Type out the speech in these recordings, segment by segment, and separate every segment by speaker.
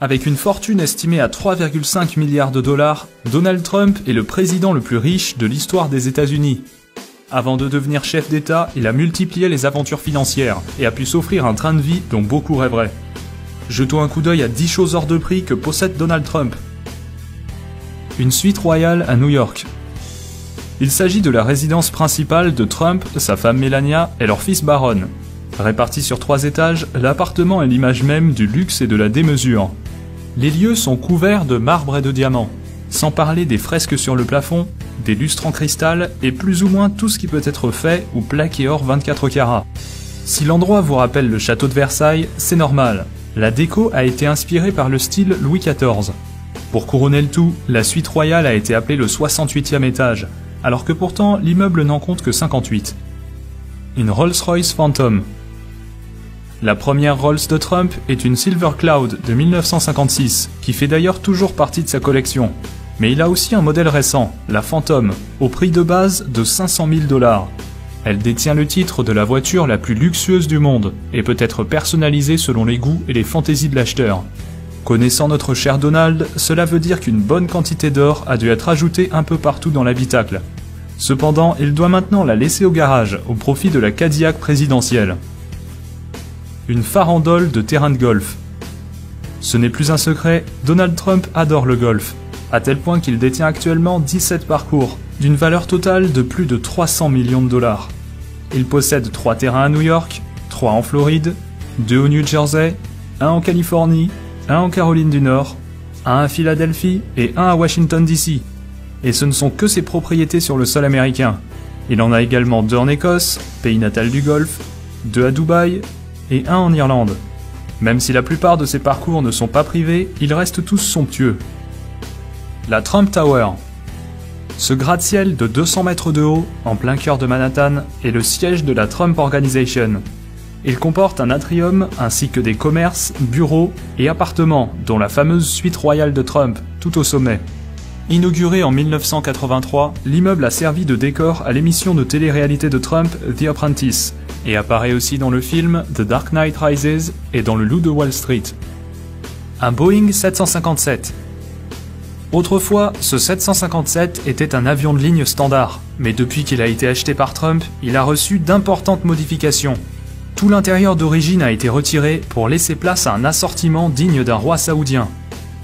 Speaker 1: Avec une fortune estimée à 3,5 milliards de dollars, Donald Trump est le président le plus riche de l'histoire des États-Unis. Avant de devenir chef d'État, il a multiplié les aventures financières et a pu s'offrir un train de vie dont beaucoup rêveraient. Jetons un coup d'œil à 10 choses hors de prix que possède Donald Trump. Une suite royale à New York. Il s'agit de la résidence principale de Trump, sa femme Melania et leur fils Barron. Réparti sur 3 étages, l'appartement est l'image même du luxe et de la démesure. Les lieux sont couverts de marbre et de diamants, sans parler des fresques sur le plafond, des lustres en cristal et plus ou moins tout ce qui peut être fait ou plaqué or 24 carats. Si l'endroit vous rappelle le château de Versailles, c'est normal. La déco a été inspirée par le style Louis XIV. Pour couronner le tout, la suite royale a été appelée le 68e étage, alors que pourtant l'immeuble n'en compte que 58. Une Rolls-Royce Phantom. La première Rolls de Trump est une Silver Cloud de 1956, qui fait d'ailleurs toujours partie de sa collection. Mais il a aussi un modèle récent, la Phantom, au prix de base de 500 000 $. Elle détient le titre de la voiture la plus luxueuse du monde, et peut être personnalisée selon les goûts et les fantaisies de l'acheteur. Connaissant notre cher Donald, cela veut dire qu'une bonne quantité d'or a dû être ajoutée un peu partout dans l'habitacle. Cependant, il doit maintenant la laisser au garage, au profit de la Cadillac présidentielle. Une farandole de terrain de golf. Ce n'est plus un secret, Donald Trump adore le golf, à tel point qu'il détient actuellement 17 parcours, d'une valeur totale de plus de 300 millions de $. Il possède 3 terrains à New York, 3 en Floride, 2 au New Jersey, 1 en Californie, 1 en Caroline du Nord, 1 à Philadelphie et 1 à Washington DC. Et ce ne sont que ses propriétés sur le sol américain. Il en a également 2 en Écosse, pays natal du golf, 2 à Dubaï et 1 en Irlande. Même si la plupart de ces parcours ne sont pas privés, ils restent tous somptueux. La Trump Tower. Ce gratte-ciel de 200 mètres de haut, en plein cœur de Manhattan, est le siège de la Trump Organization. Il comporte un atrium ainsi que des commerces, bureaux et appartements, dont la fameuse suite royale de Trump, tout au sommet. Inauguré en 1983, l'immeuble a servi de décor à l'émission de télé-réalité de Trump, The Apprentice, et apparaît aussi dans le film The Dark Knight Rises et dans Le Loup de Wall Street. Un Boeing 757. Autrefois, ce 757 était un avion de ligne standard, mais depuis qu'il a été acheté par Trump, il a reçu d'importantes modifications. Tout l'intérieur d'origine a été retiré pour laisser place à un assortiment digne d'un roi saoudien.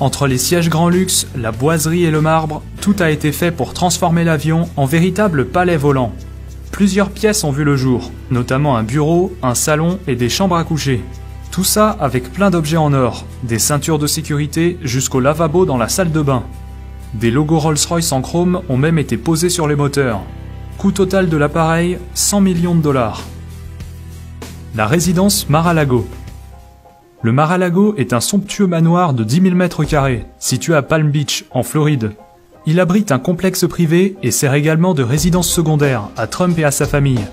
Speaker 1: Entre les sièges grand luxe, la boiserie et le marbre, tout a été fait pour transformer l'avion en véritable palais volant. Plusieurs pièces ont vu le jour, notamment un bureau, un salon et des chambres à coucher. Tout ça avec plein d'objets en or, des ceintures de sécurité jusqu'au lavabo dans la salle de bain. Des logos Rolls-Royce en chrome ont même été posés sur les moteurs. Coût total de l'appareil, 100 millions de $. La résidence Mar-a-Lago. Le Mar-a-Lago est un somptueux manoir de 10 000 m², situé à Palm Beach, en Floride. Il abrite un complexe privé et sert également de résidence secondaire à Trump et à sa famille.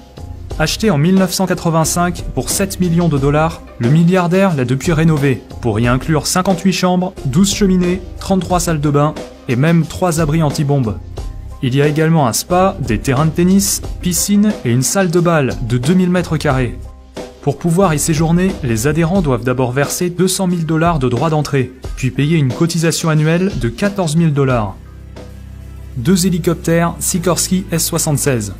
Speaker 1: Acheté en 1985 pour 7 millions de $, le milliardaire l'a depuis rénové, pour y inclure 58 chambres, 12 cheminées, 33 salles de bain et même 3 abris anti-bombes. Il y a également un spa, des terrains de tennis, piscine et une salle de bal de 2000 m². Pour pouvoir y séjourner, les adhérents doivent d'abord verser 200 000 $ de droits d'entrée, puis payer une cotisation annuelle de 14 000 $. 2 hélicoptères Sikorsky S-76.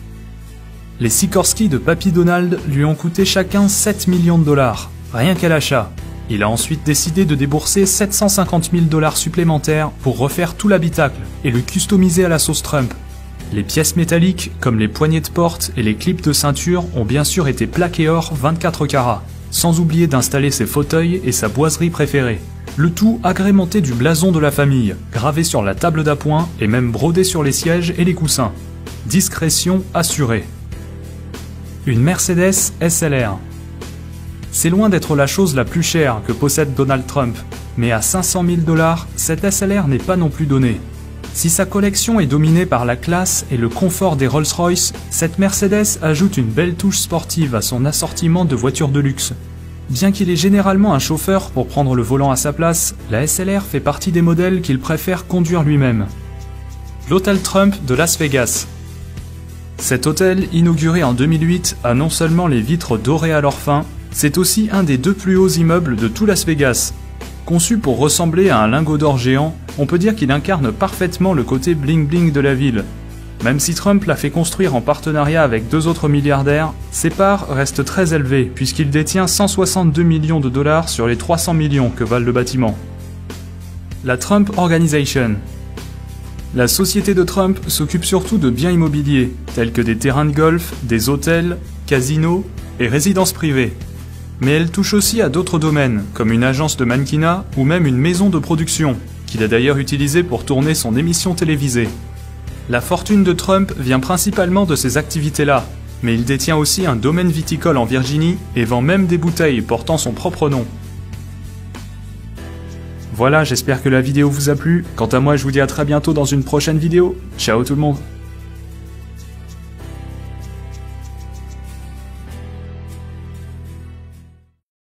Speaker 1: Les Sikorsky de Papy Donald lui ont coûté chacun 7 millions de $, rien qu'à l'achat. Il a ensuite décidé de débourser 750 000 $ supplémentaires pour refaire tout l'habitacle et le customiser à la sauce Trump. Les pièces métalliques, comme les poignées de porte et les clips de ceinture, ont bien sûr été plaquées or 24 carats, sans oublier d'installer ses fauteuils et sa boiserie préférée. Le tout agrémenté du blason de la famille, gravé sur la table d'appoint et même brodé sur les sièges et les coussins. Discrétion assurée. Une Mercedes SLR. C'est loin d'être la chose la plus chère que possède Donald Trump, mais à 500 000 $, cette SLR n'est pas non plus donnée. Si sa collection est dominée par la classe et le confort des Rolls-Royce, cette Mercedes ajoute une belle touche sportive à son assortiment de voitures de luxe. Bien qu'il ait généralement un chauffeur pour prendre le volant à sa place, la SLR fait partie des modèles qu'il préfère conduire lui-même. L'hôtel Trump de Las Vegas. Cet hôtel, inauguré en 2008, a non seulement les vitres dorées à leur fin, c'est aussi un des 2 plus hauts immeubles de tout Las Vegas. Conçu pour ressembler à un lingot d'or géant, on peut dire qu'il incarne parfaitement le côté bling-bling de la ville. Même si Trump l'a fait construire en partenariat avec 2 autres milliardaires, ses parts restent très élevées puisqu'il détient 162 millions de dollars sur les 300 millions que valent le bâtiment. La Trump Organization. La société de Trump s'occupe surtout de biens immobiliers, tels que des terrains de golf, des hôtels, casinos et résidences privées. Mais elle touche aussi à d'autres domaines, comme une agence de mannequinat ou même une maison de production, qu'il a d'ailleurs utilisée pour tourner son émission télévisée. La fortune de Trump vient principalement de ces activités-là, mais il détient aussi un domaine viticole en Virginie et vend même des bouteilles portant son propre nom. Voilà, j'espère que la vidéo vous a plu. Quant à moi, je vous dis à très bientôt dans une prochaine vidéo. Ciao tout le monde!